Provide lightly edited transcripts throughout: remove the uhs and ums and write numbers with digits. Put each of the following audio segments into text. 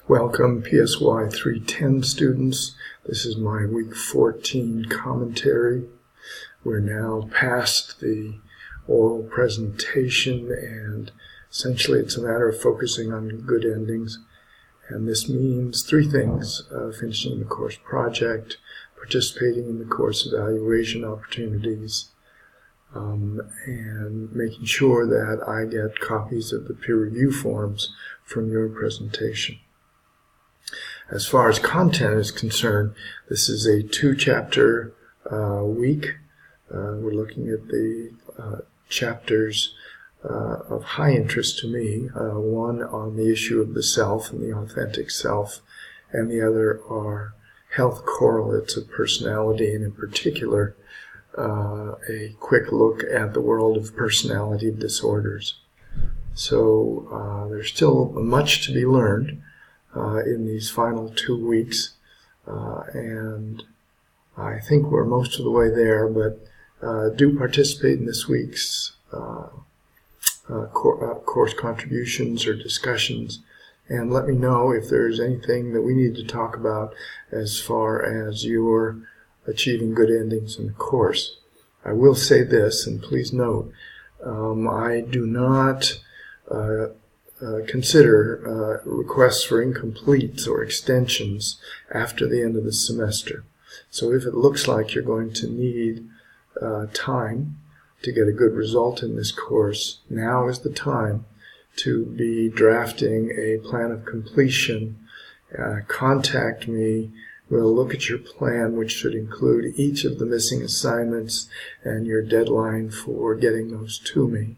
Welcome, Sp18 students. This is my week 14 commentary. We're now past the oral presentation, and essentially it's a matter of focusing on good endings. And this means three things: finishing the course project, participating in the course evaluation opportunities, and making sure that I get copies of the peer review forms from your presentation. As far as content is concerned, this is a two-chapter week. We're looking at the chapters of high interest to me, one on the issue of the self and the authentic self, and the other are health correlates of personality, and in particular, a quick look at the world of personality disorders. So there's still much to be learned in these final 2 weeks, and I think we're most of the way there, but do participate in this week's course contributions or discussions, and let me know if there's anything that we need to talk about as far as your achieving good endings in the course. I will say this, and please note, I do not consider requests for incompletes or extensions after the end of the semester. So if it looks like you're going to need time to get a good result in this course, now is the time to be drafting a plan of completion. Contact me. We'll look at your plan, which should include each of the missing assignments and your deadline for getting those to me.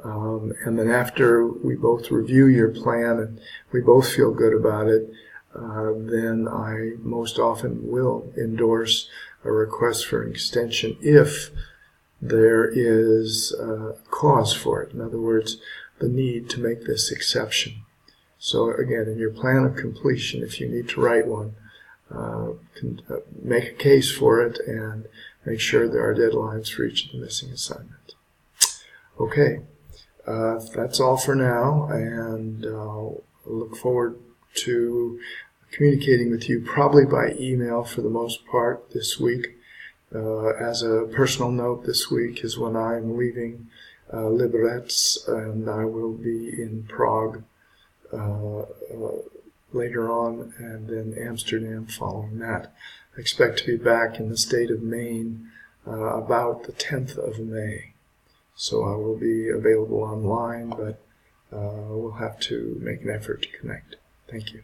And then after we both review your plan and we both feel good about it, then I most often will endorse a request for an extension if there is cause for it. In other words, the need to make this exception. So again, in your plan of completion, if you need to write one, make a case for it and make sure there are deadlines for each of the missing assignments. Okay. That's all for now, and I'll look forward to communicating with you probably by email for the most part this week. As a personal note, this week is when I'm leaving Liberec, and I will be in Prague later on, and then Amsterdam following that. I expect to be back in the state of Maine about the 10th of May. So I will be available online, but we'll have to make an effort to connect. Thank you.